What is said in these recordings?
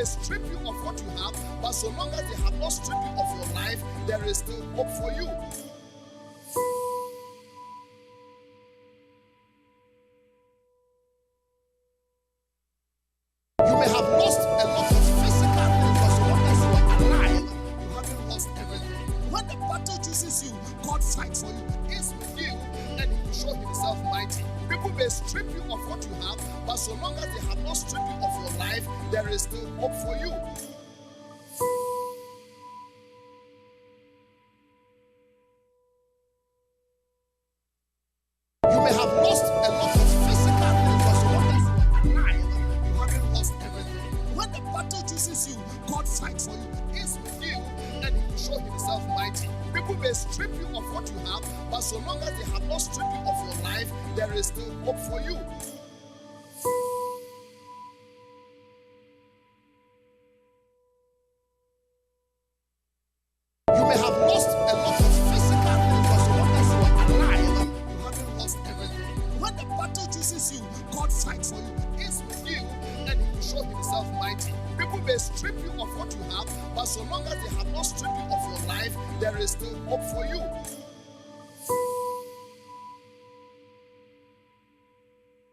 may strip you of what you have, but so long as they have not stripped you of your life, there is still hope for you. You may have lost a lot of physical things, but so long as you are alive, you haven't lost everything. When the battle chooses you, God fights for you. He's with you, and He will show Himself mighty. People may strip you of what you have, but so long as they have not stripped you of your life, there is still hope for you. You may have lost a lot of physical things, but so long as you are alive, you haven't lost everything. When the battle chooses you, God fights for you. He's with you, and He will show Himself mighty. People may strip you of what you have, but so long as they have not stripped you of your life, there is still hope for you. You may have lost a lot of physical things, but so long as you are alive, you haven't lost everything. When the battle chooses you, God fights for you. He's with you, and He will show Himself mighty. People may strip you of what you have, but so long as they have not stripped you of your life, there is still hope for you. You may have lost a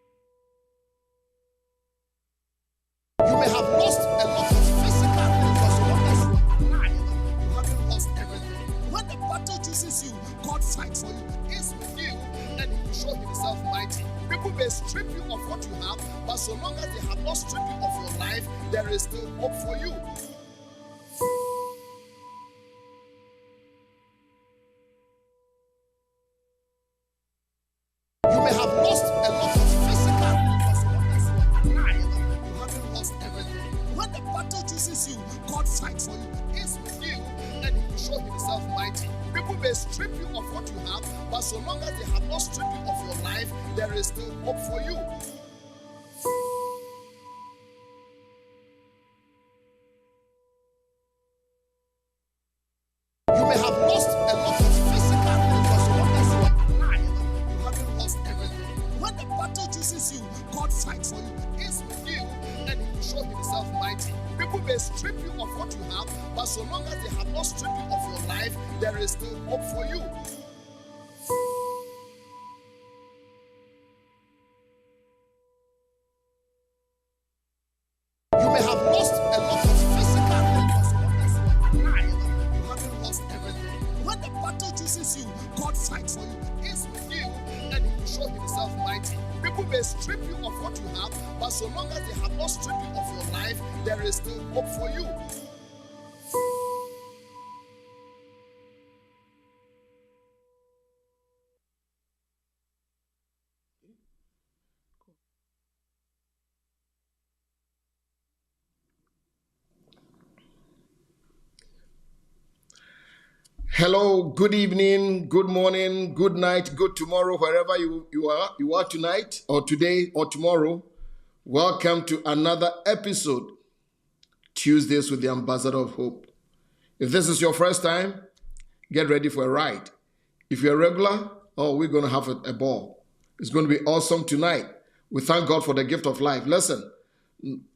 lot of physical things, but so long as you are alive, you haven't lost everything. When the battle chooses you, God fights for you. He's with you, and He will show Himself mighty. People may strip you of what you have, but so long as they have not stripped you of your life, there is still hope for you. You may have lost a lot of physical things, but so long as you are alive, you haven't lost everything. When the battle chooses you, God fights for you. He's with you, and He will show Himself mighty. People may strip you of what you have, but so long as they have not stripped you of your life, there is still hope for you. You may have lost a lot of physical things, but so long as you are alive, you haven't lost everything. When the battle chooses you, God fights for you. He's with you, and He will show Himself mighty. People may strip you of what you have, but so long as they have not stripped you of your life, there is still hope for you. You may have lost a lot of physical things, but so long as you are alive, you haven't lost everything. When the battle chooses you, God fights for you. He's with you, and He will show Himself mighty. People may strip you of what you have, but so long as they have not stripped you of your life, there is still hope for you. Hello, good evening, good morning, good night, good tomorrow, wherever you are tonight or today or tomorrow. Welcome to another episode, Tuesdays with the Ambassador of Hope. If this is your first time, get ready for a ride. If you're a regular, we're going to have a ball. It's going to be awesome tonight. We thank God for the gift of life. Listen,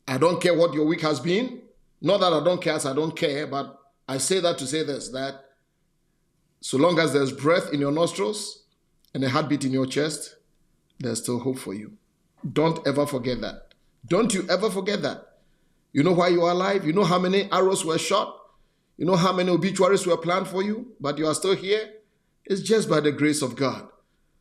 I don't care what your week has been. Not that I don't care, as I don't care, but I say that to say this, that so long as there's breath in your nostrils and a heartbeat in your chest, there's still hope for you. Don't ever forget that. Don't you ever forget that. You know why you are alive? You know how many arrows were shot? You know how many obituaries were planned for you, but you are still here? It's just by the grace of God.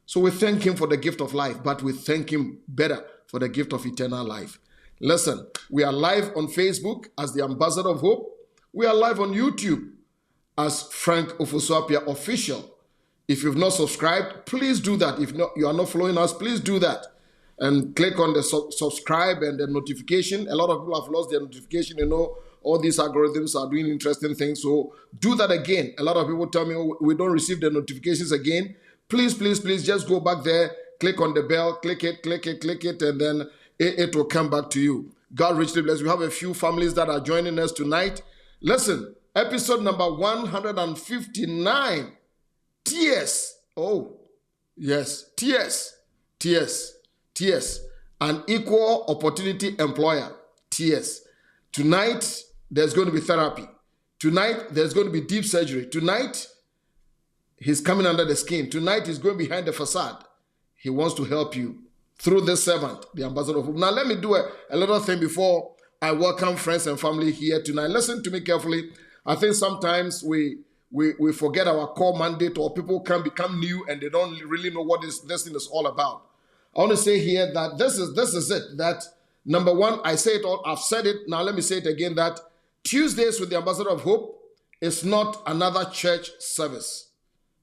So we thank Him for the gift of life, but we thank Him better for the gift of eternal life. Listen, we are live on Facebook as the Ambassador of Hope. We are live on YouTube as Frank Ofosu-Appiah Official. If you've not subscribed, please do that. If you are not following us, please do that. And click on the subscribe and the notification. A lot of people have lost their notification. You know, all these algorithms are doing interesting things. So do that again. A lot of people tell me, we don't receive the notifications again. Please, please, please just go back there, click on the bell, click it, and then it will come back to you. God richly bless. We have a few families that are joining us tonight. Listen, episode number 159. Tears. Oh, yes. Tears. An equal opportunity employer. Tears. Tonight, there's going to be therapy. Tonight, there's going to be deep surgery. Tonight, he's coming under the skin. Tonight, he's going behind the facade. He wants to help you through this servant, the ambassador of hope. Now, let me do a little thing before I welcome friends and family here tonight. Listen to me carefully. I think sometimes we forget our core mandate, or people can become new and they don't really know what this thing is all about. I want to say here that this is it. That number one, I say it all, I've said it. Now let me say it again, that Tuesdays with the Ambassador of Hope is not another church service.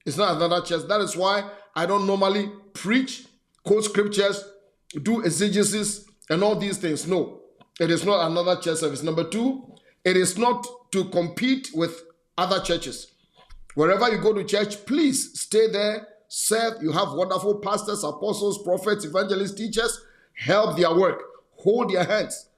It's not another church. That is why I don't normally preach, quote scriptures, do exegesis, and all these things. No, it is not another church service. Number two, it is not to compete with other churches. Wherever you go to church, please stay there, serve. You have wonderful pastors, apostles, prophets, evangelists, teachers. Help their work. Hold their hands.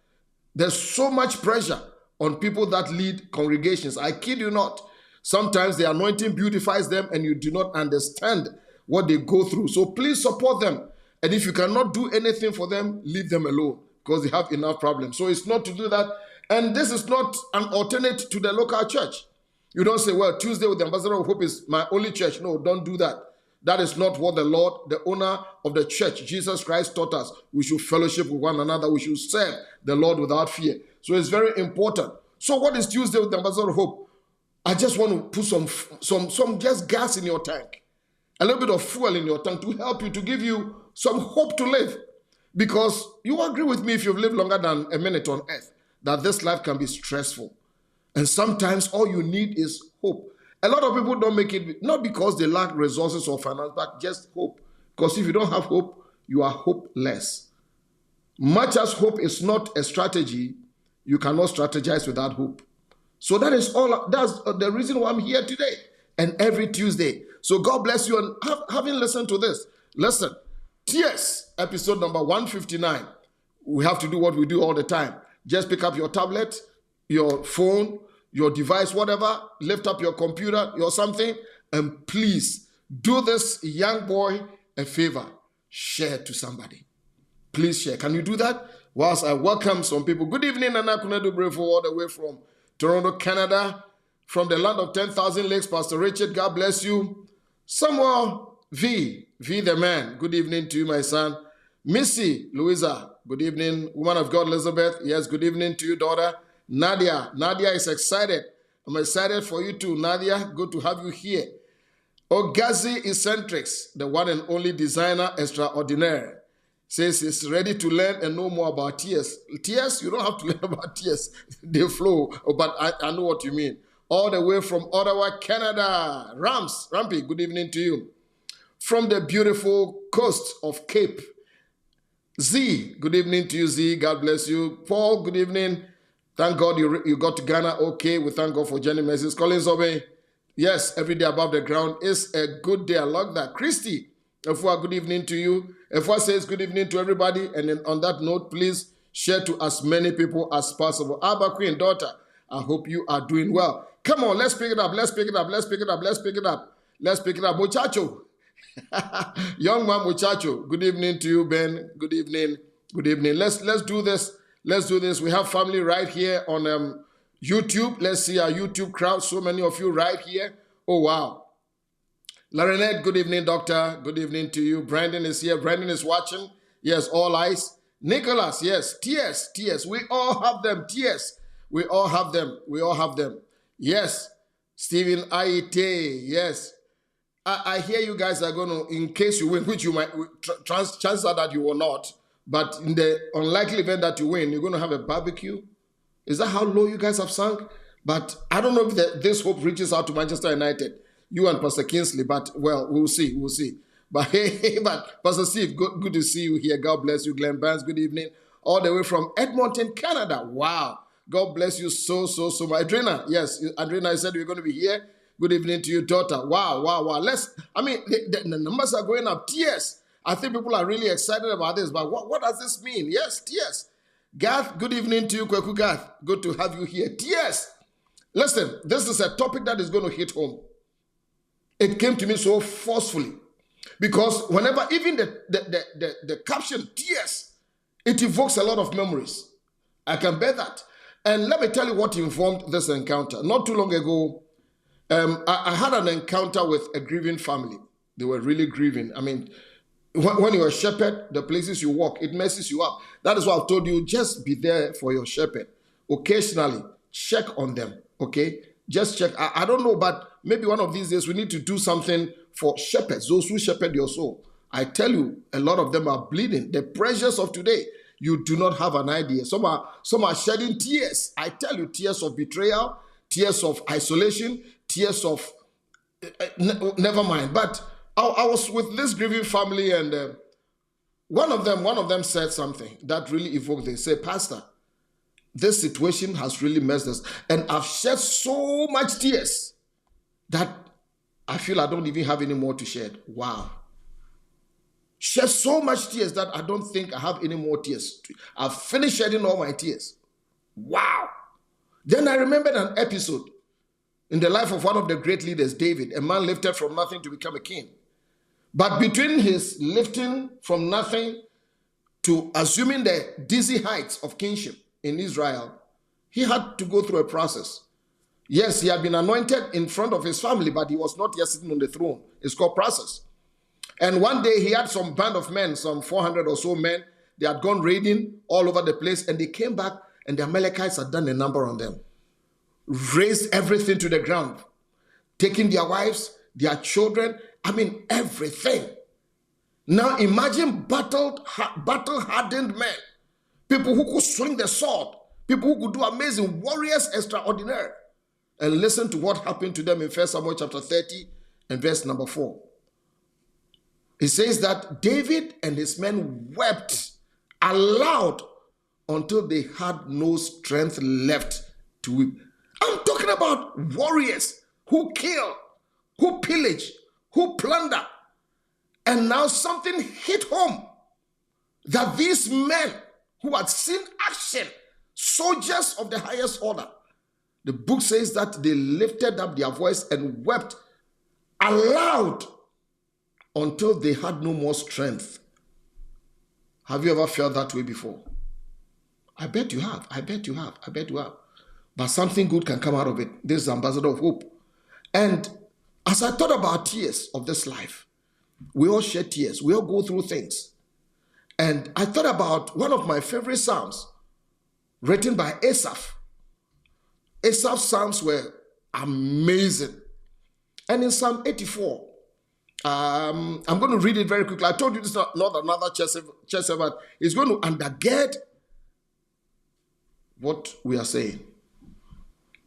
There's so much pressure on people that lead congregations. I kid you not. Sometimes the anointing beautifies them and you do not understand what they go through. So please support them. And if you cannot do anything for them, leave them alone because they have enough problems. So it's not to do that. And this is not an alternate to the local church. You don't say, well, Tuesday with the Ambassador of Hope is my only church. No, don't do that. That is not what the Lord, the owner of the church, Jesus Christ, taught us. We should fellowship with one another. We should serve the Lord without fear. So it's very important. So what is Tuesday with the Ambassador of Hope? I just want to put some just gas in your tank, a little bit of fuel in your tank to help you, to give you some hope to live. Because you agree with me, if you've lived longer than a minute on earth, that this life can be stressful. And sometimes all you need is hope. A lot of people don't make it, not because they lack resources or finance, but just hope. Because if you don't have hope, you are hopeless. Much as hope is not a strategy, you cannot strategize without hope. So that is all. That's the reason why I'm here today and every Tuesday. So God bless you. And having listened to this, listen, TS episode number 159. We have to do what we do all the time. Just pick up your tablet, your phone, your device, whatever, lift up your computer, your something, and please do this young boy a favor. Share to somebody. Please share. Can you do that? Whilst I welcome some people. Good evening, Nana Kunedu Brefo, all the way from Toronto, Canada, from the land of 10,000 lakes. Pastor Richard, God bless you. Samuel V the man, good evening to you, my son. Missy Louisa, good evening. Woman of God, Elizabeth, yes, good evening to you, daughter. Nadia is excited. I'm excited for you too, Nadia. Good to have you here. Ogazi Eccentrics, the one and only designer extraordinaire, says he's ready to learn and know more about tears. Tears, you don't have to learn about tears. They flow, but I know what you mean. All the way from Ottawa, Canada. Rampy, good evening to you. From the beautiful coast of Cape. Z, good evening to you, Z. God bless you. Paul, good evening. Thank God you got to Ghana okay. We thank God for Jenny Message. Collins Obe, yes, every day above the ground is a good day. I love that. Christy, Efua, good evening to you. Efua says good evening to everybody. And then on that note, please share to as many people as possible. Abba Queen, daughter, I hope you are doing well. Come on, let's pick it up. Let's pick it up. Let's pick it up. Let's pick it up. Let's pick it up. Muchacho. Young man, muchacho. Good evening to you, Ben. Good evening. Good evening. Let's do this. Let's do this. We have family right here on YouTube. Let's see our YouTube crowd. So many of you right here. Oh, wow. Larinette, good evening, doctor. Good evening to you. Brandon is here. Brandon is watching. Yes, all eyes. Nicholas, yes. TS. We all have them. TS. We all have them. We all have them. Yes. Stephen Aite, yes. I hear you guys are going to, in case you win, which you might, chances are that you will not, but in the unlikely event that you win, you're going to have a barbecue. Is that how low you guys have sunk? But I don't know if this hope reaches out to Manchester United, you and Pastor Kingsley, but well, we'll see. But hey, but Pastor Steve, good to see you here. God bless you. Glenn Barnes, good evening. All the way from Edmonton, Canada. Wow. God bless you so much. Adrena, yes, Adrena, I said you're going to be here. Good evening to you, daughter. Wow. The numbers are going up. TS. I think people are really excited about this, but what does this mean? Yes, TS. Garth, good evening to you, Kweku Garth. Good to have you here. TS. Listen, this is a topic that is going to hit home. It came to me so forcefully because whenever, even the caption, TS, it evokes a lot of memories. I can bear that. And let me tell you what informed this encounter. Not too long ago, I had an encounter with a grieving family. They were really grieving. I mean, when you're a shepherd, the places you walk, it messes you up. That is why I've told you, just be there for your shepherd. Occasionally, check on them, okay? Just check. I don't know, but maybe one of these days we need to do something for shepherds, those who shepherd your soul. I tell you, a lot of them are bleeding. The pressures of today, you do not have an idea. Some are shedding tears. I tell you, tears of betrayal, tears of isolation, tears of never mind. But I was with this grieving family, and one of them said something that really evoked. They said, "Pastor, this situation has really messed us, and I've shed so much tears that I feel I don't even have any more to shed." Wow. Shed so much tears that I don't think I have any more tears. I've finished shedding all my tears. Wow. Then I remembered an episode in the life of one of the great leaders, David, a man lifted from nothing to become a king. But between his lifting from nothing to assuming the dizzy heights of kingship in Israel, he had to go through a process. Yes, he had been anointed in front of his family, but he was not yet sitting on the throne. It's called process. And one day he had some band of men, some 400 or so men. They had gone raiding all over the place, and they came back, and the Amalekites had done a number on them. Razed everything to the ground, taking their wives, their children, everything. Now imagine battle-hardened men, people who could swing the sword, people who could do amazing, warriors extraordinary. And listen to what happened to them in 1 Samuel chapter 30 and verse number 4. It says that David and his men wept aloud until they had no strength left to weep. I'm talking about warriors who kill, who pillage, who plunder. And now something hit home that these men who had seen action, soldiers of the highest order, the book says that they lifted up their voice and wept aloud until they had no more strength. Have you ever felt that way before? I bet you have. I bet you have. I bet you have. But something good can come out of it. This is Ambassador of Hope. And as I thought about tears of this life, we all shed tears. We all go through things. And I thought about one of my favorite psalms written by Asaph. Asaph's psalms were amazing. And in Psalm 84, I'm going to read it very quickly. I told you this is not another church servant. It's going to undergird what we are saying.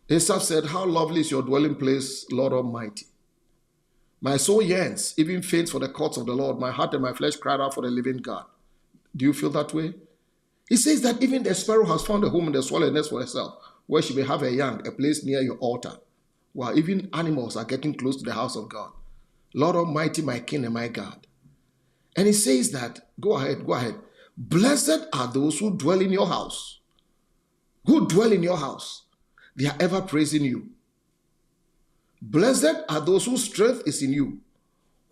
Asaph said, "How lovely is your dwelling place, Lord Almighty. My soul yearns, even faints for the courts of the Lord. My heart and my flesh cried out for the living God." Do you feel that way? He says that even the sparrow has found a home in the swallow nest for herself, where she may have a young, a place near your altar. While even animals are getting close to the house of God. Lord Almighty, my King and my God. And he says that, go ahead. Blessed are those who dwell in your house. Who dwell in your house. They are ever praising you. Blessed are those whose strength is in you,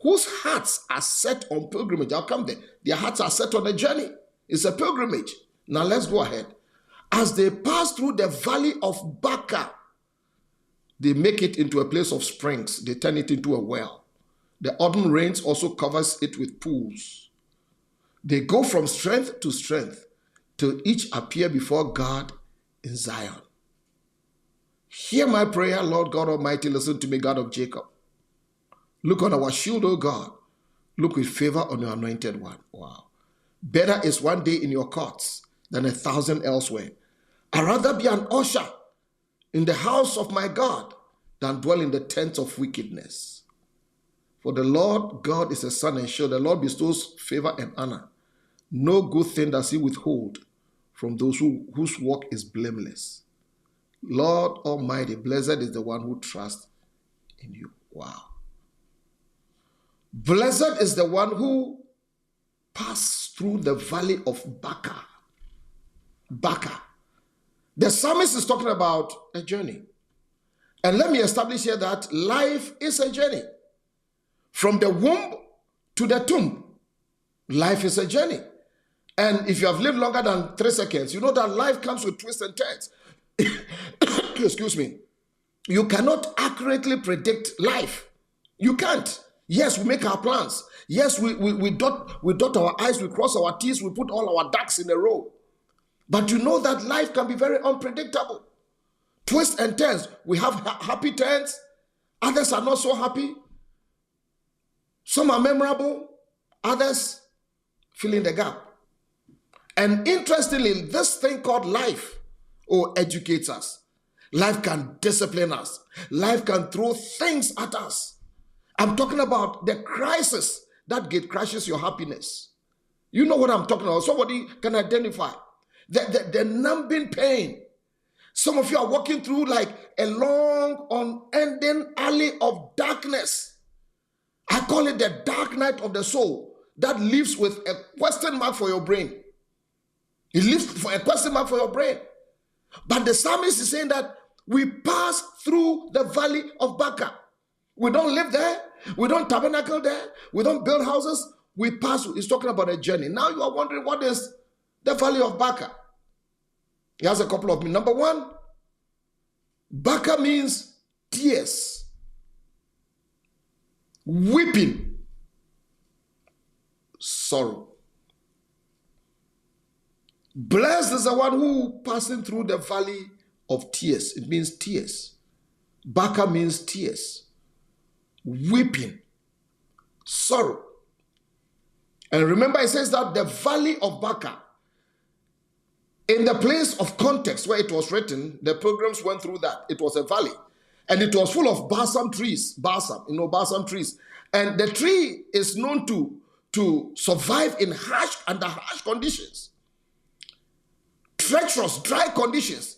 whose hearts are set on pilgrimage. I'll come there. Their hearts are set on a journey. It's a pilgrimage. Now let's go ahead. As they pass through the valley of Baca, they make it into a place of springs. They turn it into a well. The autumn rains also covers it with pools. They go from strength to strength till each appear before God in Zion. Hear my prayer, Lord God Almighty. Listen to me, God of Jacob. Look on our shield, O God. Look with favor on your anointed one. Wow. Better is one day in your courts than 1,000 elsewhere. I'd rather be an usher in the house of my God than dwell in the tents of wickedness. For the Lord God is a sun and shield. The Lord bestows favor and honor. No good thing does he withhold from those whose walk is blameless. Lord Almighty, blessed is the one who trusts in you. Wow. Blessed is the one who passed through the valley of Baca. Baca. The psalmist is talking about a journey. And let me establish here that life is a journey. From the womb to the tomb, life is a journey. And if you have lived longer than 3 seconds, you know that life comes with twists and turns. excuse me, you cannot accurately predict life. You can't. Yes, we make our plans. Yes, we dot our I's, we cross our T's, we put all our ducks in a row. But you know that life can be very unpredictable. Twists and turns. We have happy turns. Others are not so happy. Some are memorable. Others fill in the gap. And interestingly, this thing called life educates us. Life can discipline us. Life can throw things at us. I'm talking about the crisis that crashes your happiness. You know what I'm talking about. Somebody can identify. The numbing pain. Some of you are walking through like a long, unending alley of darkness. I call it the dark night of the soul that lives with a question mark for your brain. It lives for a question mark for your brain. But the psalmist is saying that we pass through the valley of Baca. We don't live there. We don't tabernacle there. We don't build houses. We pass. He's talking about a journey. Now you are wondering, what is the valley of Baca? He has a couple of meanings. Number one, Baca means tears, weeping, sorrow. Blessed is the one who passing through the valley of tears. It means tears. Baca means tears, weeping, sorrow. And remember, it says that the valley of Baca, in the place of context where it was written, the pilgrims went through that. It was a valley. And it was full of balsam trees. Balsam trees. And the tree is known to survive in under harsh conditions. Treacherous, dry conditions.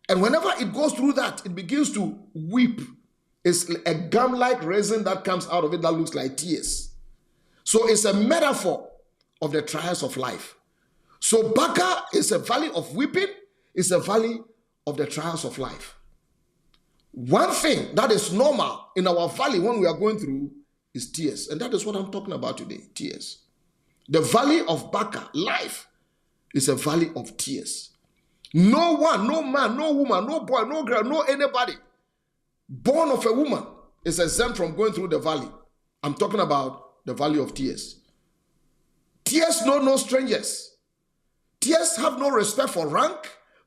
And whenever it goes through that, it begins to weep. It's a gum-like resin that comes out of it that looks like tears. So it's a metaphor of the trials of life. So Baca is a valley of weeping. It's a valley of the trials of life. One thing that is normal in our valley when we are going through is tears. And that is what I'm talking about today, tears. The valley of Baca, life, is a valley of tears. No one, no man, no woman, no boy, no girl, no anybody born of a woman is exempt from going through the valley. I'm talking about the valley of tears. Tears know no strangers. Tears have no respect for rank,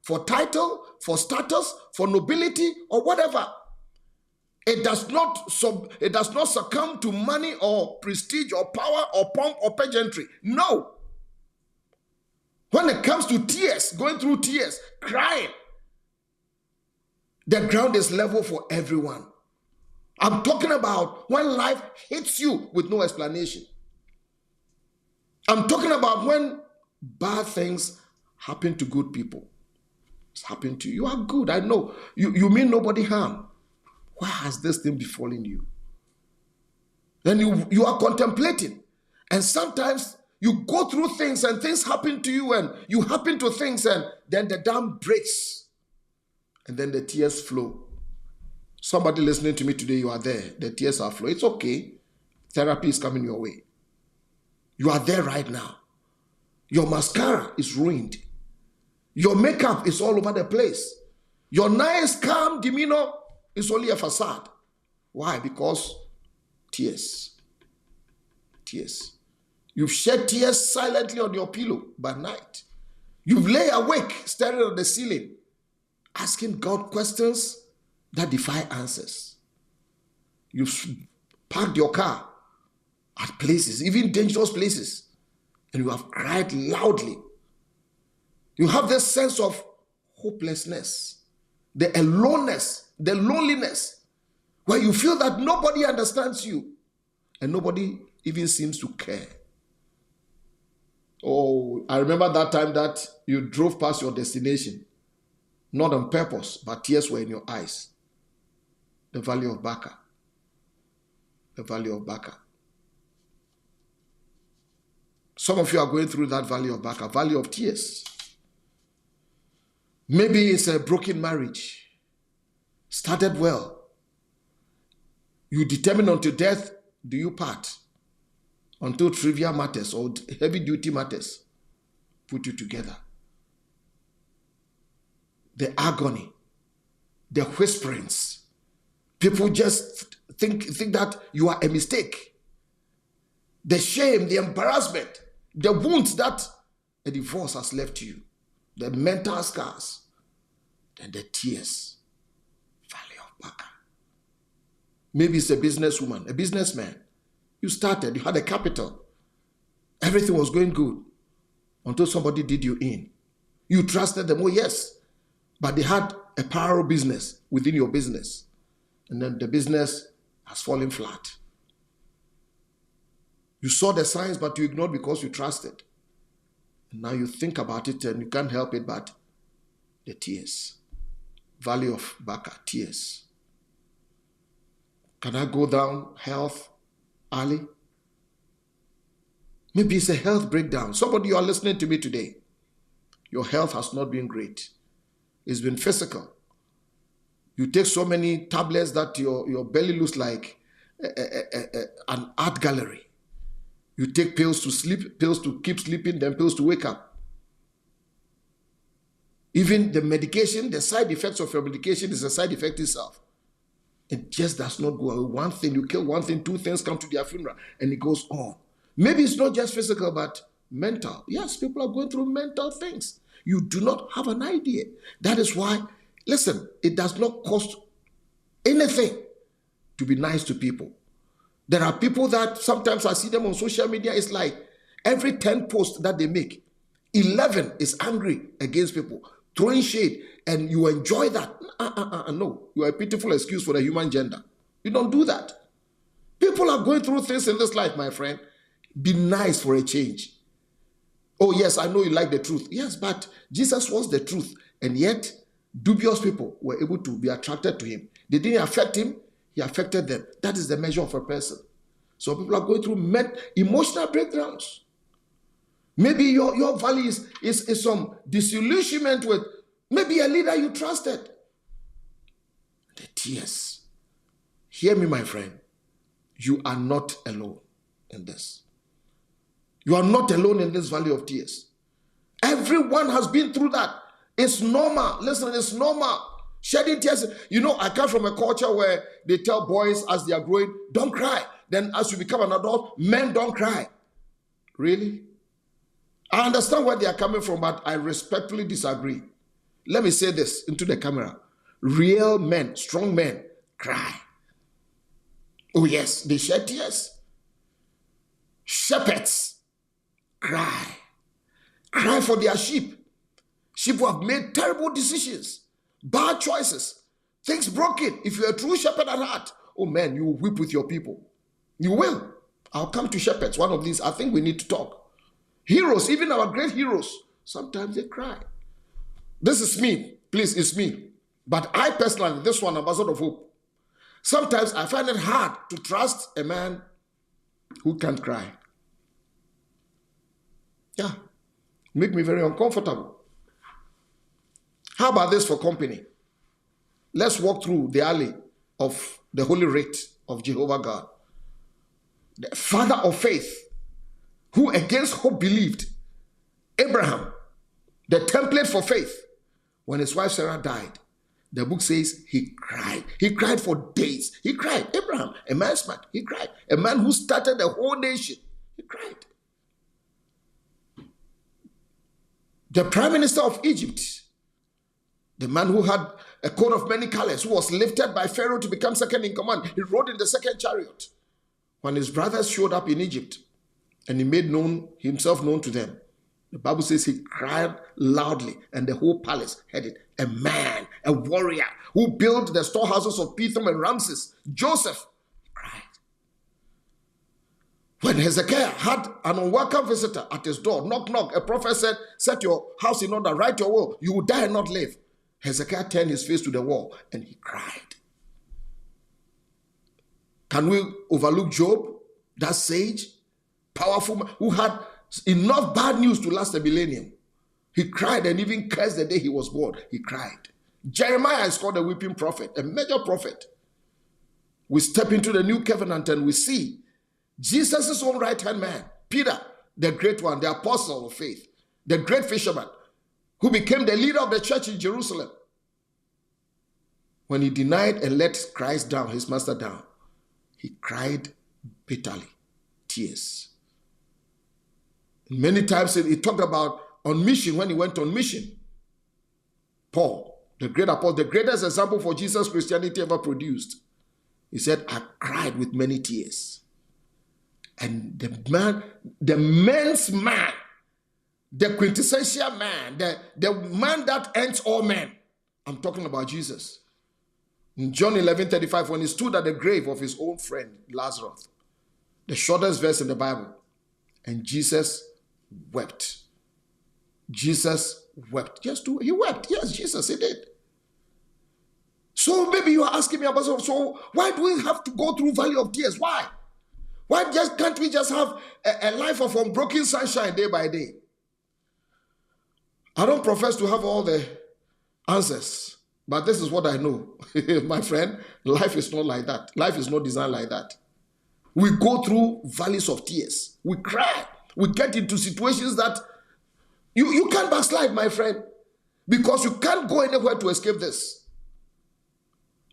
for title, for status, for nobility, or whatever. It does not succumb to money or prestige or power or pomp or pageantry. No. When it comes to tears, going through tears, crying, the ground is level for everyone. I'm talking about when life hits you with no explanation. I'm talking about when bad things happen to good people. It's happened to you. You are good, I know. You mean nobody harm. Why has this thing befallen you? Then you are contemplating. And sometimes you go through things and things happen to you and you happen to things and then the dam breaks. And then the tears flow. Somebody listening to me today, you are there. The tears are flowing. It's okay. Therapy is coming your way. You are there right now. Your mascara is ruined. Your makeup is all over the place. Your nice, calm demeanor is only a facade. Why? Because tears. Tears. You've shed tears silently on your pillow by night. You've lay awake staring at the ceiling, asking God questions that defy answers. You've parked your car at places, even dangerous places, and you have cried loudly. You have this sense of hopelessness, the aloneness, the loneliness, where you feel that nobody understands you and nobody even seems to care. Oh, I remember that time that you drove past your destination, not on purpose, but tears were in your eyes. The valley of Baca. The valley of Baca. Some of you are going through that valley of Baca, valley of tears. Maybe it's a broken marriage. Started well. You determine until death do you part. Until trivial matters or heavy duty matters put you together. the agony, the whisperings. People just think that you are a mistake. The shame, the embarrassment, the wounds that a divorce has left you, the mental scars, and the tears. Valley of Baca. Maybe it's a businesswoman, a businessman. You started, you had a capital. Everything was going good until somebody did you in. You trusted them, oh yes, but they had a parallel business within your business. And then the business has fallen flat. You saw the signs, but you ignored because you trusted. And now you think about it and you can't help it but the tears. Valley of Baca, tears. Can I go down health, Ali? Maybe it's a health breakdown. Somebody, you are listening to me today. Your health has not been great. It's been physical. You take so many tablets that your belly looks like an art gallery. You take pills to sleep, pills to keep sleeping, then pills to wake up. Even the medication, the side effects of your medication is a side effect itself. It just does not go away. One thing, you kill one thing, two things come to their funeral, and it goes on. Maybe it's not just physical, but mental. Yes, people are going through mental things. You do not have an idea. That is why, listen, it does not cost anything to be nice to people. There are people that sometimes I see them on social media, it's like every 10 posts that they make, 11 is angry against people, throwing shade, and you enjoy that. No, you are a pitiful excuse for the human gender. You don't do that. People are going through things in this life, my friend. Be nice for a change. Oh yes, I know you like the truth. Yes, but Jesus was the truth, and yet dubious people were able to be attracted to him. They didn't affect him, he affected them. That is the measure of a person. So people are going through emotional breakdowns. Maybe your valley is some disillusionment with maybe a leader you trusted. The tears. Hear me, my friend. You are not alone in this. You are not alone in this valley of tears. Everyone has been through that. It's normal. Listen, it's normal. Shedding tears. You know, I come from a culture where they tell boys as they are growing, don't cry. Then as you become an adult, men don't cry. Really? I understand where they are coming from, but I respectfully disagree. Let me say this into the camera. Real men, strong men, cry. Oh yes, they shed tears. Shepherds cry. Cry for their sheep. Sheep who have made terrible decisions, bad choices, things broken. If you're a true shepherd at heart, oh man, you will weep with your people. You will. I'll come to shepherds. One of these, I think we need to talk. Heroes, even our great heroes, sometimes they cry. This is me. Please, it's me. But I personally, this one, Ambassador of Hope, sometimes I find it hard to trust a man who can't cry. Yeah. Make me very uncomfortable. How about this for company? Let's walk through the alley of the holy rite of Jehovah God. The father of faith, who against hope believed, Abraham, the template for faith. When his wife Sarah died, the book says he cried. He cried for days. He cried. Abraham, a man smart, he cried. A man who started the whole nation, he cried. The prime minister of Egypt, the man who had a coat of many colors, who was lifted by Pharaoh to become second in command, he rode in the second chariot. When his brothers showed up in Egypt and he made himself known to them, the Bible says he cried loudly and the whole palace heard it. A man, a warrior who built the storehouses of Pithom and Ramses, Joseph, cried. When Hezekiah had an unwelcome visitor at his door, knock, knock, a prophet said, set your house in order, write your will, you will die and not live. Hezekiah turned his face to the wall and he cried. Can we overlook Job, that sage, powerful man, who had enough bad news to last a millennium? He cried and even cursed the day he was born. He cried. Jeremiah is called a weeping prophet, a major prophet. We step into the new covenant and we see Jesus' own right-hand man, Peter, the great one, the apostle of faith, the great fisherman, who became the leader of the church in Jerusalem. when he denied and let Christ down, his master down, he cried bitterly, tears. Many times he talked about on mission, when he went on mission. Paul, the great apostle, the greatest example for Jesus Christianity ever produced. He said, I cried with many tears. And the men's man, the quintessential man, the man that ends all men, I'm talking about Jesus. In John 11:35, when he stood at the grave of his own friend, Lazarus, the shortest verse in the Bible, and Jesus wept. Jesus wept. He wept. Yes, Jesus, he did. So maybe you are asking me about, so why do we have to go through valley of tears? Why? Why can't we just have a life of unbroken sunshine day by day? I don't profess to have all the answers, but this is what I know. My friend, life is not like that. Life is not designed like that. We go through valleys of tears. We cry. We get into situations that you can't backslide, my friend, because you can't go anywhere to escape this.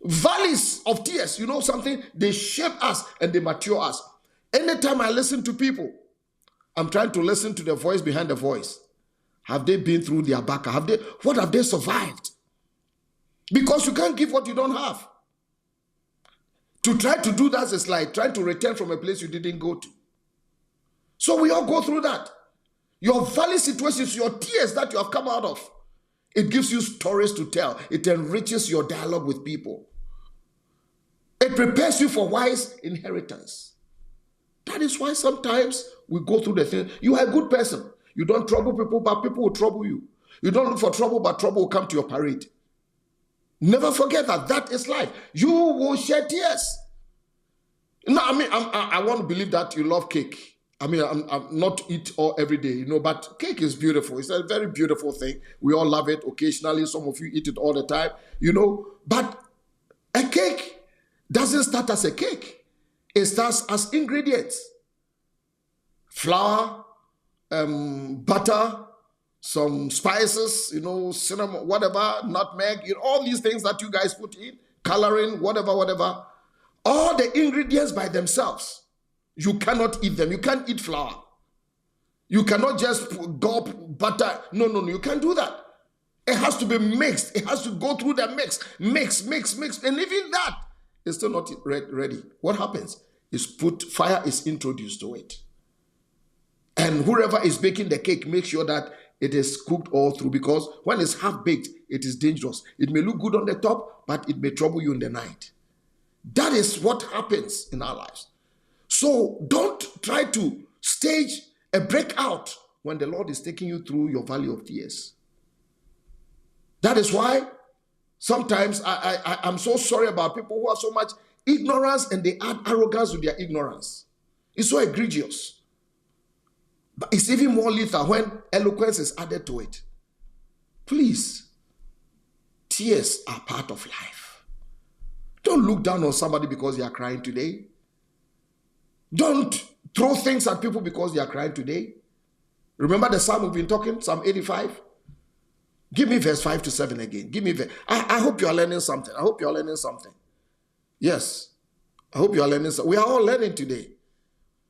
Valleys of tears, you know something? They shape us and they mature us. Anytime I listen to people, I'm trying to listen to the voice behind the voice. Have they been through their back? What have they survived? Because you can't give what you don't have. To try to do that is like trying to return from a place you didn't go to. So we all go through that. Your valley situations, your tears that you have come out of, it gives you stories to tell. It enriches your dialogue with people. It prepares you for wise inheritance. That is why sometimes we go through the thing. You are a good person. You don't trouble people, but people will trouble you. You don't look for trouble, but trouble will come to your parade. Never forget that. That is life. You will shed tears. No, I want to believe that you love cake. I'm not eat all every day, but cake is beautiful. It's a very beautiful thing. We all love it occasionally. Some of you eat it all the time, But a cake doesn't start as a cake. It starts as ingredients. Flour, butter, some spices, cinnamon, whatever, nutmeg, all these things that you guys put in, coloring, whatever. All the ingredients by themselves. You cannot eat them. You can't eat flour. You cannot just gulp butter. No, you can't do that. It has to be mixed. It has to go through the mix. And even that is still not ready. What happens is fire is introduced to it. And whoever is baking the cake, make sure that it is cooked all through, because when it's half-baked, it is dangerous. It may look good on the top, but it may trouble you in the night. That is what happens in our lives. So don't try to stage a breakout when the Lord is taking you through your valley of tears. That is why sometimes I'm so sorry about people who have so much ignorance and they add arrogance to their ignorance. It's so egregious. But it's even more lethal when eloquence is added to it. Please, tears are part of life. Don't look down on somebody because they are crying today. Don't throw things at people because they are crying today. Remember the psalm we've been talking, Psalm 85? Give me verse 5 to 7 again. Give me I hope you are learning something. Yes. I hope you are learning something. We are all learning today.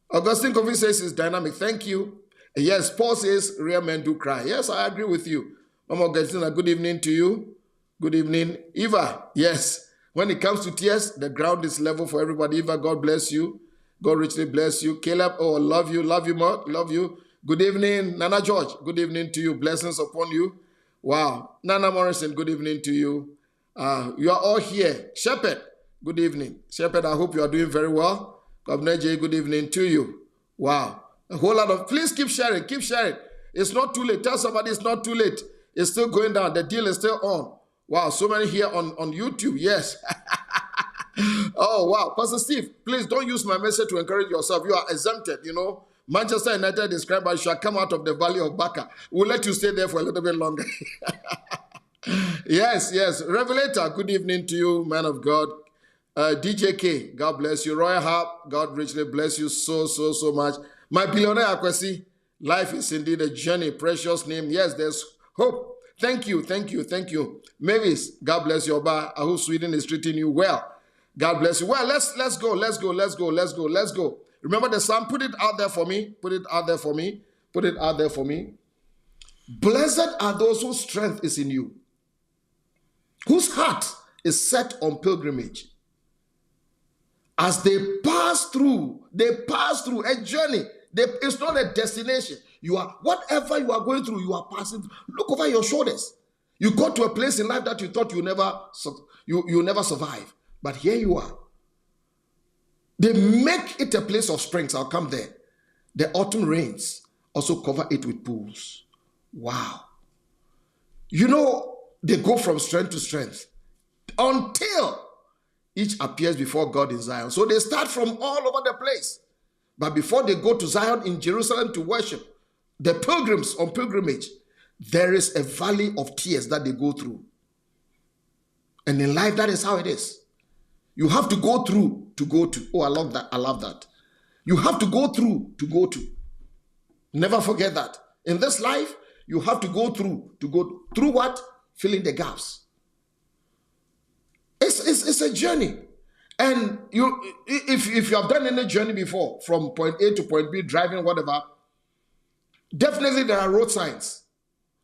Augustine Coffee says it's dynamic. Thank you. Yes, Paul says real men do cry. Yes, I agree with you. Mama Augustina, good evening to you. Good evening. Eva, yes. When it comes to tears, the ground is level for everybody. Eva, God bless you. God richly bless you. Caleb, love you more. Love you. Good evening, Nana George. Good evening to you. Blessings upon you. Wow. Nana Morrison, good evening to you. You are all here. Shepherd, good evening. Shepherd, I hope you are doing very well. Governor J, good evening to you. Wow. A whole lot of, please keep sharing. Keep sharing. It's not too late. Tell somebody it's not too late. It's still going down. The deal is still on. Wow. So many here on YouTube. Yes. Oh, wow. Pastor Steve, please don't use my message to encourage yourself. You are exempted, Manchester United is crying, but you shall come out of the valley of Baca. We'll let you stay there for a little bit longer. Yes. Revelator, good evening to you, man of God. DJ K, God bless you. Royal Harp, God richly bless you so much. My billionaire Akwesi, life is indeed a journey, precious name. Yes, there's hope Thank you. Mavis, God bless you, Oba. I hope Sweden is treating you well. God bless you. Well, let's go. Remember the psalm? Put it out there for me. Blessed are those whose strength is in you, whose heart is set on pilgrimage. As they pass through a journey. It's not a destination. Whatever you are going through, you are passing. Look over your shoulders. You got to a place in life that you thought you never survive. But here you are. They make it a place of springs. I'll come there. The autumn rains also cover it with pools. Wow. They go from strength to strength until each appears before God in Zion. So they start from all over the place. But before they go to Zion in Jerusalem to worship, the pilgrims on pilgrimage, there is a valley of tears that they go through. And in life, that is how it is. You have to go through to go to. Oh, I love that. You have to go through to go to. Never forget that. In this life, you have to go through through what? Filling the gaps. It's a journey. And if you have done any journey before, from point A to point B, driving, whatever, definitely there are road signs.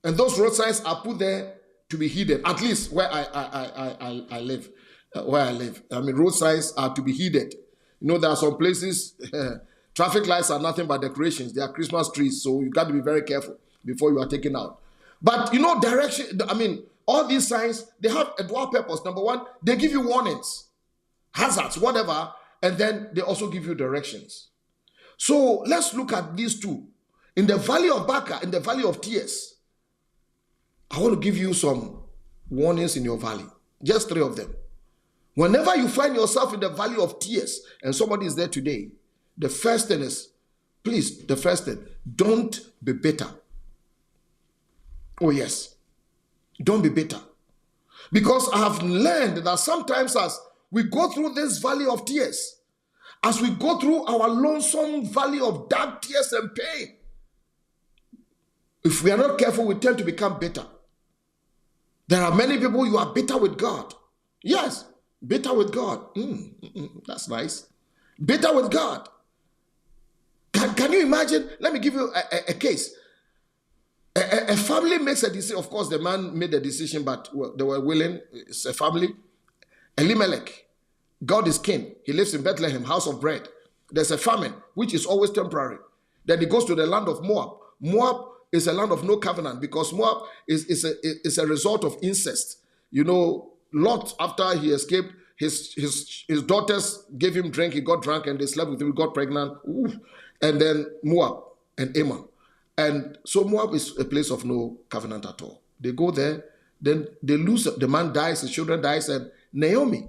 And those road signs are put there to be heeded, at least where I live. I mean, road signs are to be heeded. There are some places, traffic lights are nothing but decorations. They are Christmas trees, so you got to be very careful before you are taken out. But, direction, all these signs, they have a dual purpose. Number one, they give you warnings, hazards, whatever, and then they also give you directions. So let's look at these two. In the valley of Baca, in the valley of tears, I want to give you some warnings in your valley. Just 3 of them. Whenever you find yourself in the valley of tears and somebody is there today, the first thing, don't be bitter. Oh yes, don't be bitter. Because I have learned that sometimes as we go through this valley of tears, as we go through our lonesome valley of dark tears and pain, if we are not careful, we tend to become bitter. There are many people, you are bitter with God. Yes, bitter with God. That's nice. Bitter with God. Can you imagine? Let me give you a case. A family makes a decision. Of course, the man made the decision, but they were willing. It's a family. Elimelech, God is king. He lives in Bethlehem, house of bread. There's a famine, which is always temporary. Then he goes to the land of Moab. Moab is a land of no covenant because Moab is a result of incest. Lot, after he escaped, his daughters gave him drink. He got drunk and they slept with him. He got pregnant. Ooh. And then Moab and Ammon. And so Moab is a place of no covenant at all. They go there, then they lose. The man dies, his children dies, and Naomi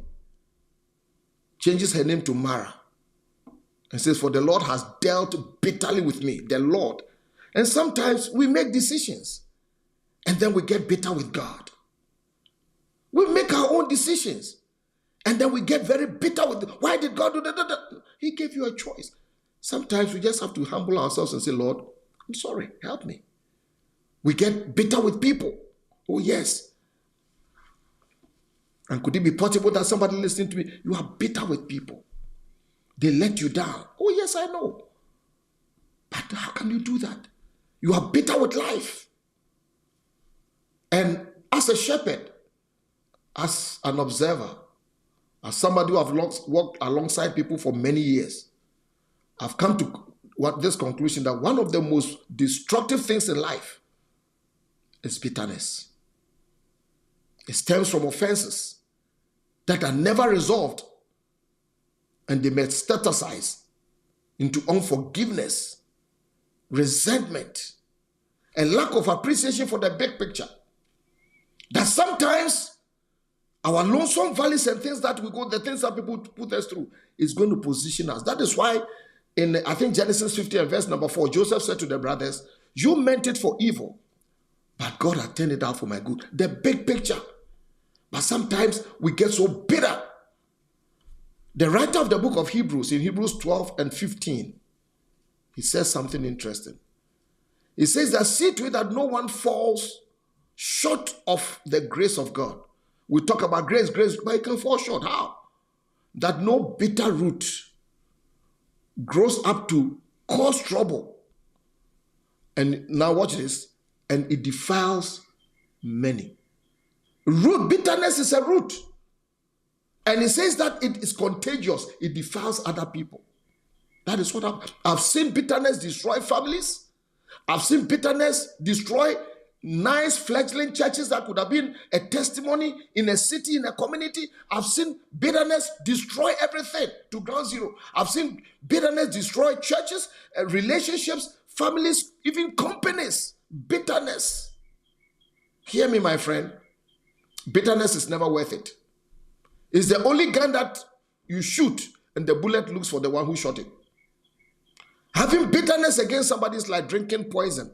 changes her name to Mara and says, "For the Lord has dealt bitterly with me." The Lord. And sometimes we make decisions and then we get bitter with God. We make our own decisions and then we get very bitter with why did God do that? He gave you a choice. Sometimes we just have to humble ourselves and say, "Lord, I'm sorry, help me." We get bitter with people. Oh, yes. And could it be possible that somebody listening to me, you are bitter with people? They let you down. Oh, yes, I know. But how can you do that? You are bitter with life. And as a shepherd, as an observer, as somebody who have worked alongside people for many years, I've come to this conclusion that one of the most destructive things in life is bitterness. It stems from offenses that are never resolved and they metastasize into unforgiveness, resentment, and lack of appreciation for the big picture. That sometimes our lonesome valleys and things that we go, the things that people put us through, is going to position us. That is why in, I think, Genesis 50 and verse number 4, Joseph said to the brothers, "You meant it for evil, but God had turned it out for my good." The big picture. But sometimes we get so bitter. The writer of the book of Hebrews, in Hebrews 12 and 15, he says something interesting. He says that see to it that no one falls short of the grace of God. We talk about grace, but it can fall short. How? That no bitter root grows up to cause trouble. And now watch this. And it defiles many. Root, bitterness is a root. And it says that it is contagious. It defiles other people. That is what I've seen bitterness destroy families. I've seen bitterness destroy nice fledgling churches that could have been a testimony in a city, in a community. I've seen bitterness destroy everything to ground zero. I've seen bitterness destroy churches, relationships, families, even companies. Bitterness. Hear me, my friend. Bitterness is never worth it. It's the only gun that you shoot and the bullet looks for the one who shot it. Having bitterness against somebody is like drinking poison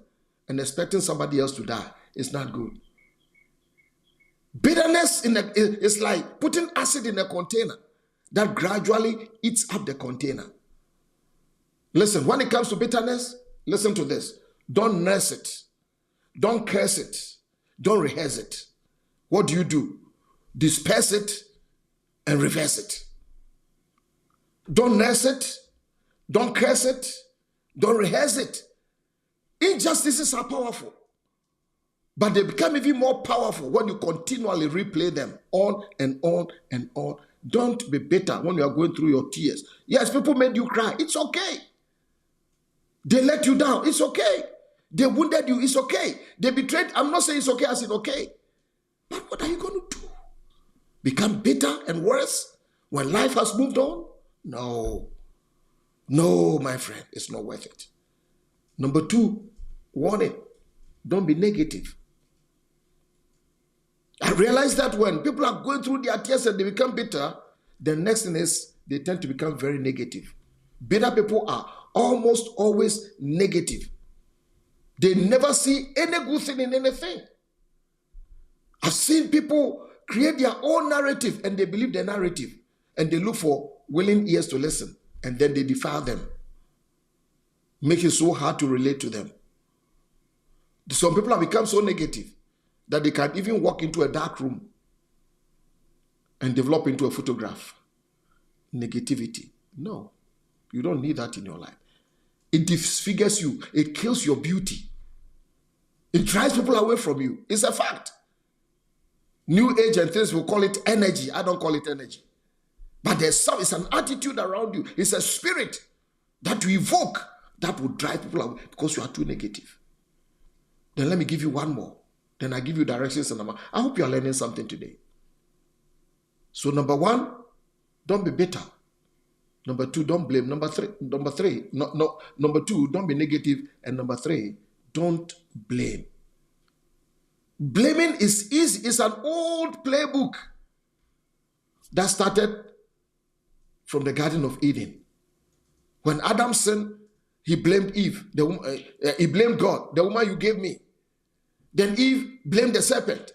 and expecting somebody else to die. It's not good. Bitterness is like putting acid in a container that gradually eats up the container. Listen, when it comes to bitterness, listen to this. Don't nurse it. Don't curse it. Don't rehearse it. What do? Disperse it and reverse it. Don't nurse it. Don't curse it. Don't rehearse it. Injustices are powerful, but they become even more powerful when you continually replay them on and on and on. Don't be bitter when you are going through your tears. Yes, people made you cry. It's okay. They let you down. It's okay. They wounded you. It's okay. They betrayed. I'm not saying it's okay as in okay. But what are you going to do? Become bitter and worse when life has moved on? No. No, my friend, it's not worth it. Number 2, warning. Don't be negative. I realize that when people are going through their tears and they become bitter, the next thing is they tend to become very negative. Bitter people are almost always negative. They never see any good thing in anything. I've seen people create their own narrative and they believe the narrative and they look for willing ears to listen and then they defile them. Make it so hard to relate to them. Some people have become so negative that they can even walk into a dark room and develop into a photograph. Negativity. No, you don't need that in your life. It disfigures you. It kills your beauty. It drives people away from you. It's a fact. New age and things will call it energy. I don't call it energy. But it's an attitude around you. It's a spirit that you evoke that will drive people away because you are too negative. Then let me give you one more. Then I give you directions and I hope you are learning something today. So number 1, don't be bitter. Number 2, don't blame. Number 2, don't be negative. And number 3, don't blame. Blaming is easy. It's an old playbook that started from the Garden of Eden. When Adam sinned, he blamed Eve. He blamed God, the woman you gave me. Then Eve blamed the serpent.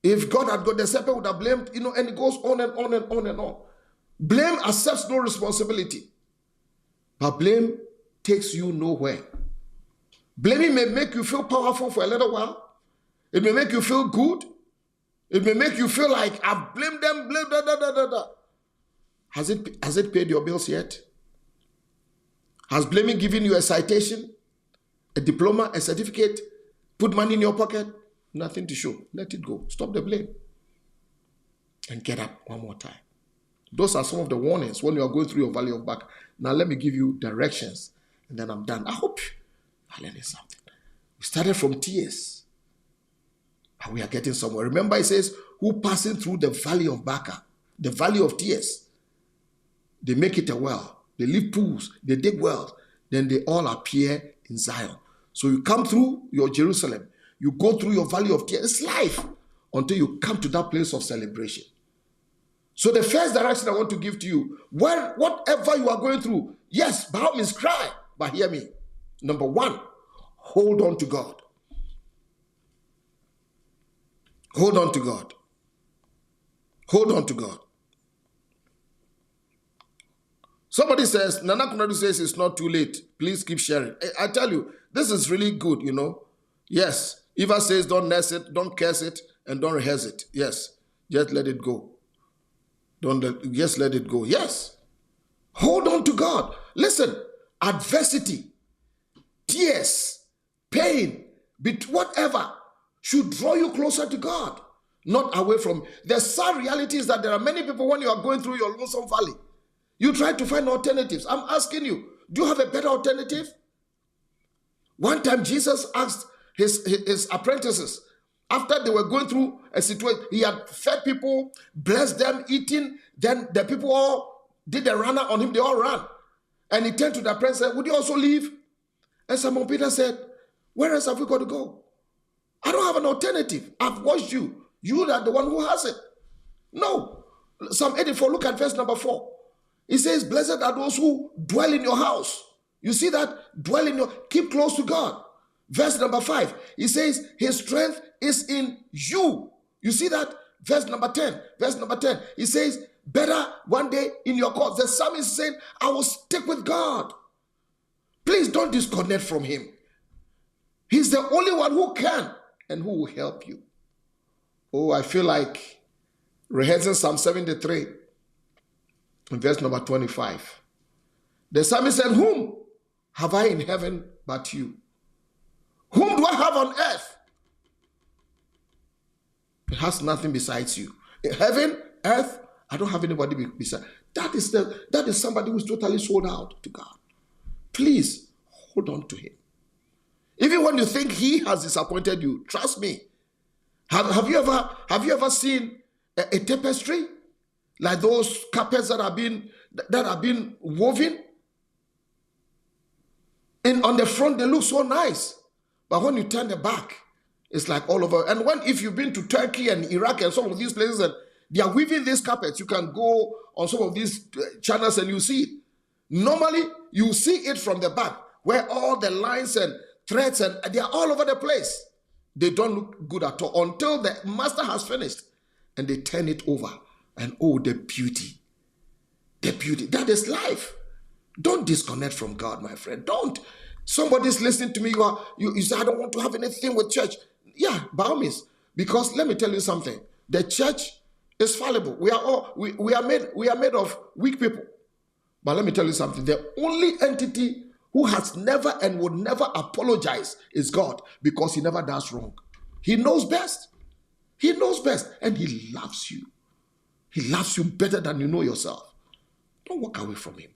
If God had got the serpent, would have blamed, and it goes on and on and on and on. Blame accepts no responsibility. But blame takes you nowhere. Blaming may make you feel powerful for a little while. It may make you feel good. It may make you feel like I've blamed them, Has it paid your bills yet? Has blaming given you a citation, a diploma, a certificate, put money in your pocket? Nothing to show. Let it go. Stop the blame. And get up one more time. Those are some of the warnings when you are going through your valley of Baca. Now let me give you directions and then I'm done. I hope you are learning something. We started from tears. But we are getting somewhere. Remember it says, who passing through the valley of Baca, the valley of tears, they make it a well. They leave pools, they dig wells, then they all appear in Zion. So you come through your Jerusalem, you go through your valley of tears. It's life until you come to that place of celebration. So the first direction I want to give to you, whatever you are going through, yes, by all means cry, but hear me. Number 1, hold on to God. Hold on to God. Hold on to God. Somebody says, Nana Kunadu says it's not too late. Please keep sharing. I tell you, this is really good, Yes, Eva says, don't nurse it, don't curse it, and don't rehearse it. Yes, just let it go. Just let it go. Yes. Hold on to God. Listen, adversity, tears, pain, whatever should draw you closer to God, not away from. The sad reality is that there are many people, when you are going through your lonesome valley, you try to find alternatives. I'm asking you, do you have a better alternative? One time Jesus asked his apprentices, after they were going through a situation, he had fed people, blessed them, eating, then the people all did a runner on him, they all ran. And he turned to the apprentice and said, would you also leave? And Simon Peter said, where else have we got to go? I don't have an alternative. I've watched you. You are the one who has it. No. Psalm 84, look at verse number 4. It says, blessed are those who dwell in your house. You see that? Keep close to God. Verse number 5, he says, his strength is in you. You see that? Verse number 10, he says, better one day in your courts. The psalmist is saying, I will stick with God. Please don't disconnect from him. He's the only one who can and who will help you. Oh, I feel like rehearsing Psalm 73 in verse number 25. The psalmist said, whom have I in heaven but you? Whom do I have on earth? It has nothing besides you. In heaven, earth, I don't have anybody beside. That is somebody who's totally sold out to God. Please hold on to him. Even when you think he has disappointed you, trust me. Have you ever seen a tapestry like those carpets that have been woven? On the front, they look so nice. But when you turn the back, it's like all over. And if you've been to Turkey and Iraq and some of these places, and they are weaving these carpets, you can go on some of these channels and you see it. Normally, you see it from the back, where all the lines and threads, and they are all over the place. They don't look good at all until the master has finished. And they turn it over. And oh, the beauty. The beauty. That is life. Don't disconnect from God, my friend. Don't. Somebody's listening to me, you say, I don't want to have anything with church. Yeah, by all means. Because let me tell you something. The church is fallible. We are made of weak people. But let me tell you something. The only entity who has never and would never apologize is God, because he never does wrong. He knows best. He knows best. And he loves you. He loves you better than you know yourself. Don't walk away from him.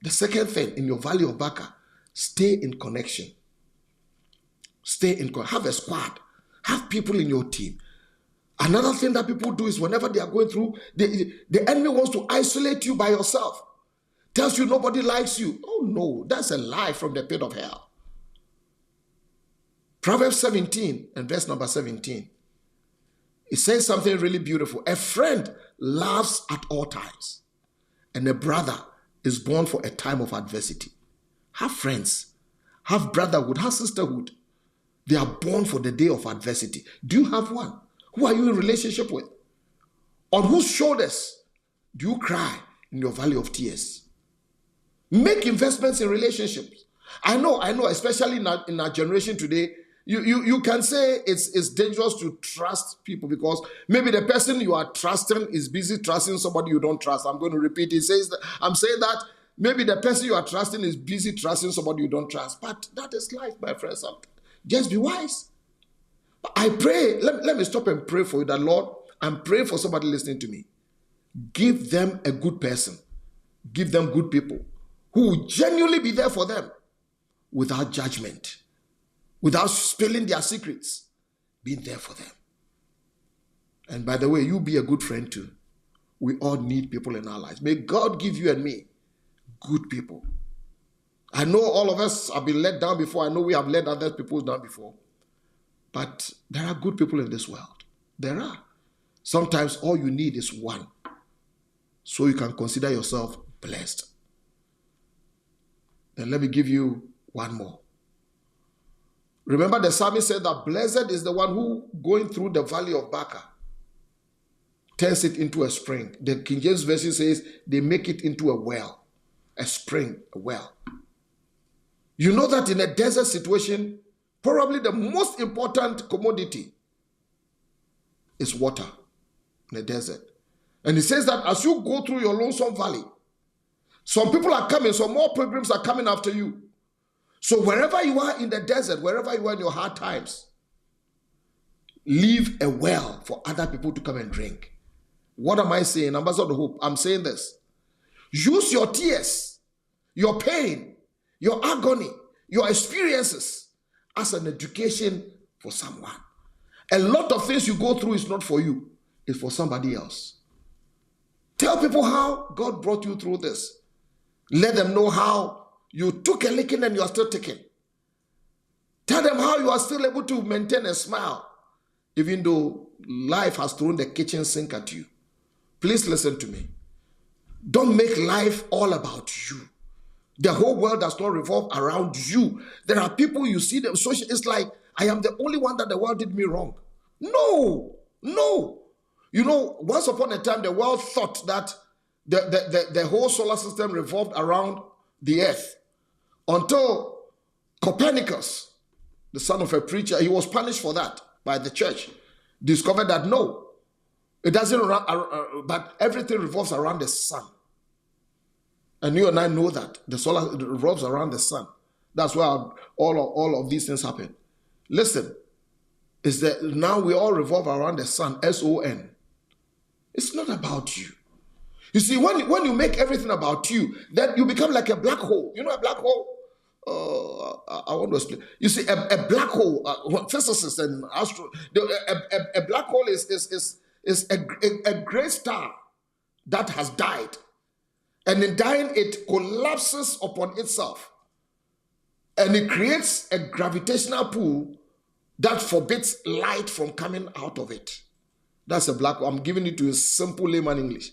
The second thing, in your valley of Baca, stay in connection. Have a squad. Have people in your team. Another thing that people do is whenever they are going through, the enemy wants to isolate you by yourself. Tells you nobody likes you. Oh no, that's a lie from the pit of hell. Proverbs 17 and verse number 17. It says something really beautiful. A friend laughs at all times, and a brother is born for a time of adversity. Have friends. Have brotherhood. Have sisterhood. They are born for the day of adversity. Do you have one? Who are you in relationship with? On whose shoulders do you cry in your valley of tears? Make investments in relationships. I know, especially in our generation today, you can say it's dangerous to trust people, because maybe the person you are trusting is busy trusting somebody you don't trust. I'm going to repeat. I'm saying that maybe the person you are trusting is busy trusting somebody you don't trust. But that is life, my friends. Just be wise. I pray, let me stop and pray for you that, Lord, I'm praying for somebody listening to me. Give them a good person. Give them good people who will genuinely be there for them without judgment, without spilling their secrets, being there for them. And by the way, you be a good friend too. We all need people in our lives. May God give you and me good people. I know all of us have been let down before. I know we have let other people down before. But there are good people in this world. There are. Sometimes all you need is one, so you can consider yourself blessed. Then let me give you one more. Remember, the psalmist said that blessed is the one who, going through the valley of Baca, turns it into a spring. The King James Version says they make it into a well, a spring, a well. You know that in a desert situation, Probably the most important commodity is water in the desert. And he says that as you go through your lonesome valley, some people are coming, some more pilgrims are coming after you. So wherever you are in the desert, wherever you are in your hard times, leave a well for other people to come and drink. What am I saying? Ambassador of Hope, I'm saying this. Use your tears, your pain, your agony, your experiences as an education for someone. A lot of things you go through is not for you, it's for somebody else. Tell people how God brought you through this. Let them know how you took a licking and you are still taking. Tell them how you are still able to maintain a smile, even though life has thrown the kitchen sink at you. Please listen to me. Don't make life all about you. The whole world does not revolve around you. There are people you see them social. It's like, I am the only one that the world did me wrong. No. You know, once upon a time, the world thought that the whole solar system revolved around the earth. Until Copernicus, the son of a preacher, he was punished for that by the church, discovered that no, it doesn't run, but everything revolves around the sun. And you and I know that the solar revolves around the sun. That's why all of these things happen. Listen, is that now we all revolve around the sun, S-O-N. It's not about you. You see, when you make everything about you, then you become like a black hole. You know a black hole? I want to explain. You see, a black hole, physicists and a black hole is a great star that has died. And in dying, it collapses upon itself. And it creates a gravitational pull that forbids light from coming out of it. That's a black hole. I'm giving it to a simple layman English.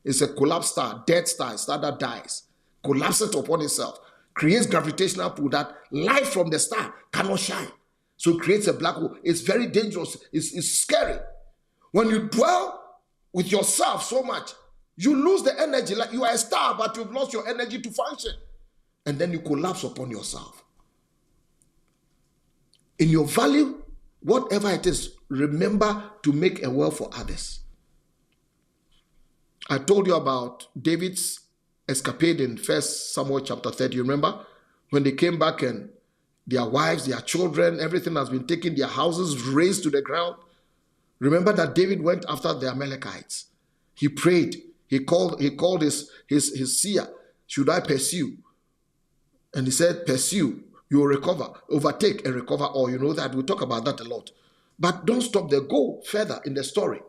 It's a collapsed star, dead star, a star that dies, collapses upon itself, creates gravitational pull that light from the star cannot shine. So it creates a black hole. It's very dangerous. It's scary. When you dwell with yourself so much, you lose the energy. Like you are a star, but you've lost your energy to function. And then you collapse upon yourself. In your value, whatever it is, remember to make a well for others. I told you about David's escapade in 1 Samuel chapter 30. You remember? When they came back and their wives, their children, everything has been taken, their houses razed to the ground. Remember that David went after the Amalekites. He prayed. He called his seer. Should I pursue? And he said, pursue. You will recover. Overtake and recover all. You know that. We'll talk about that a lot. But don't stop there. Go further in the story.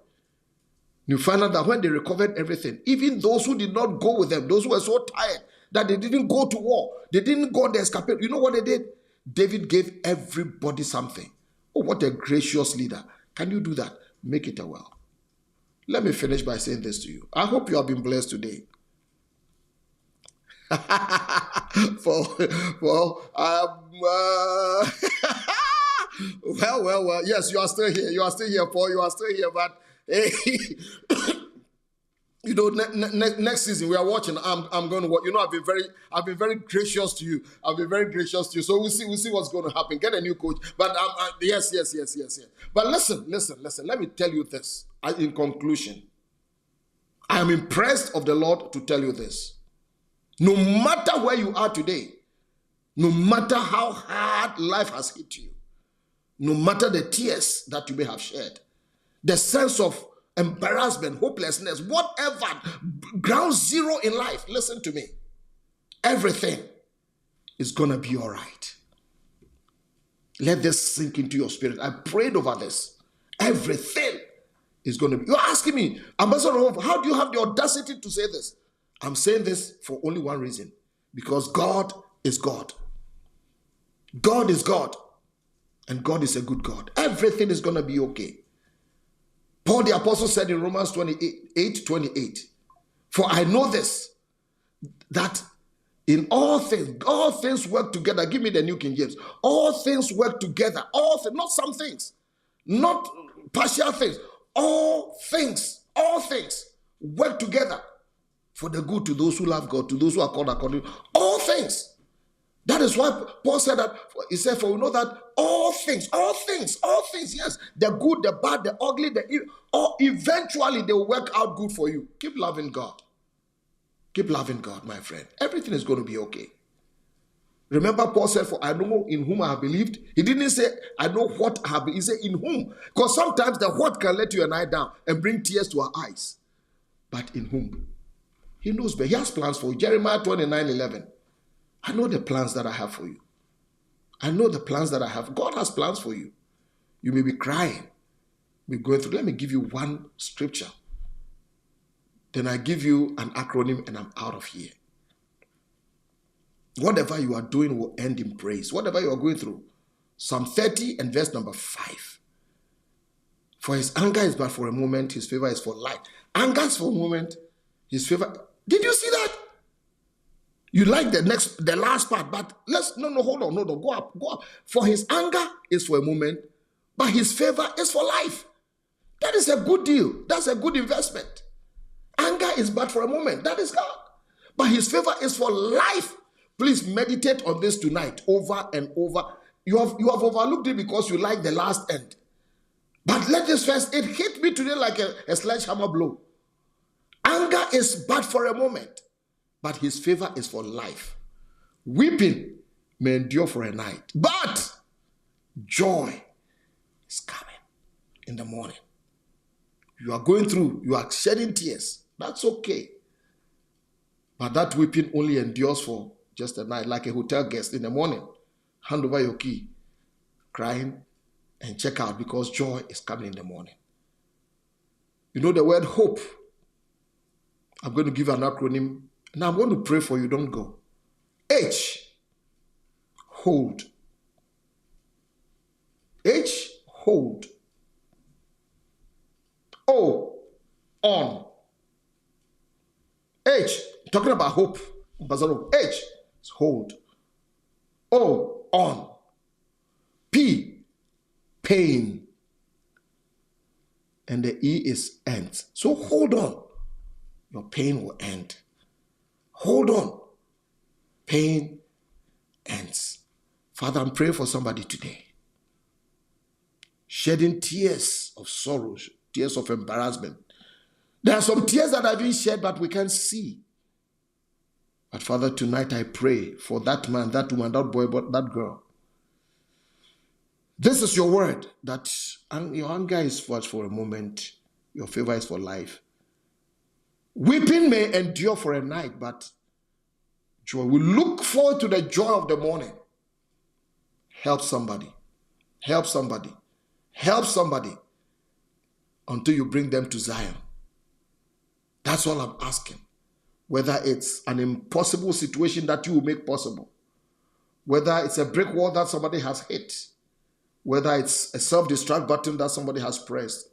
You find out that when they recovered everything, even those who did not go with them, those who were so tired that they didn't go to war, they didn't go on the escapade, you know what they did? David gave everybody something. Oh, what a gracious leader. Can you do that? Make it a well. Let me finish by saying this to you. I hope you have been blessed today. Well, yes, you are still here. You are still here, Paul. You are still here, but hey, you know, next season we are watching. I'm going to watch. You know, I've been very gracious to you. I've been very gracious to you. So we'll see what's going to happen. Get a new coach. But yes. But listen. Let me tell you this. In conclusion, I am impressed of the Lord to tell you this. No matter where you are today, no matter how hard life has hit you, no matter the tears that you may have shed, the sense of embarrassment, hopelessness, whatever, ground zero in life, listen to me. Everything is going to be all right. Let this sink into your spirit. I prayed over this. Everything is going to be. You're asking me, Ambassador, how do you have the audacity to say this? I'm saying this for only one reason. Because God is God. God is God. And God is a good God. Everything is going to be okay. Paul the Apostle said in Romans 28, for I know this, that in all things work together. Give me the New King James. All things work together. All things, not some things, not partial things. All things work together for the good to those who love God, to those who are called according to all things. That is why Paul said that, he said, for we know that all things, yes, the good, the bad, the ugly, the evil, or eventually they will work out good for you. Keep loving God. Keep loving God, my friend. Everything is going to be okay. Remember, Paul said, for I know in whom I have believed. He didn't say, I know what I have believed. He said, in whom. Because sometimes the what can let you and I down and bring tears to our eyes. But in whom? He knows, but he has plans for you. Jeremiah 29:11. I know the plans that I have for you. I know the plans that I have. God has plans for you. You may be crying, be going through. Let me give you one scripture. Then I give you an acronym and I'm out of here. Whatever you are doing will end in praise. Whatever you are going through. Psalm 30 and verse number 5. For his anger is but for a moment, his favor is for life. Anger is for a moment, his favor. Did you see that? You like the last part, but hold on, go up. For his anger is for a moment, but his favor is for life. That is a good deal. That's a good investment. Anger is but for a moment. That is God. But his favor is for life. Please meditate on this tonight over and over. You have overlooked it because you like the last end. But let this first, it hit me today like a sledgehammer blow. Anger is but for a moment, but his favor is for life. Weeping may endure for a night, but joy is coming in the morning. You are going through, you are shedding tears. That's okay. But that weeping only endures for just a night, like a hotel guest in the morning. Hand over your key, crying, and check out because joy is coming in the morning. You know the word hope. I'm going to give an acronym. Now I'm going to pray for you. Don't go. H, hold. H, hold. O, on. H, talking about hope. H, hold. O, on. P, pain. And the E is end. So hold on. Your pain will end. Hold on. Pain ends. Father, I'm praying for somebody today. Shedding tears of sorrow, tears of embarrassment. There are some tears that have been shed, but we can't see. But Father, tonight I pray for that man, that woman, that boy, that girl. This is your word, that your anger is for a moment, your favor is for life. Weeping may endure for a night, but joy. We look forward to the joy of the morning. Help somebody. Help somebody. Help somebody until you bring them to Zion. That's all I'm asking. Whether it's an impossible situation that you will make possible, whether it's a brick wall that somebody has hit, whether it's a self-destruct button that somebody has pressed.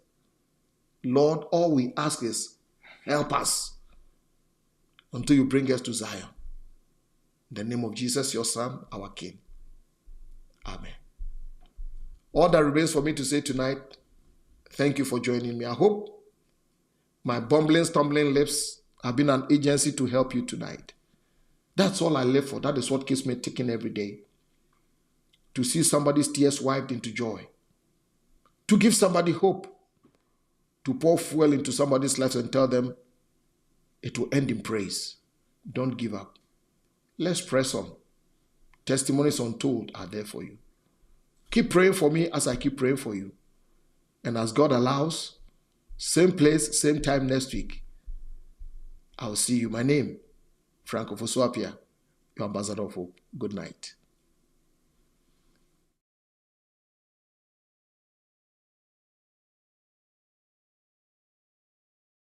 Lord, all we ask is help us until you bring us to Zion. In the name of Jesus, your Son, our King. Amen. All that remains for me to say tonight, thank you for joining me. I hope my bumbling, stumbling lips have been an agency to help you tonight. That's all I live for. That is what keeps me ticking every day. To see somebody's tears wiped into joy. To give somebody hope. To pour fuel into somebody's life and tell them it will end in praise. Don't give up. Let's press on. Testimonies untold are there for you. Keep praying for me as I keep praying for you. And as God allows, same place, same time next week, I'll see you. My name, Ofosu-Appiah, your ambassador of hope. Good night.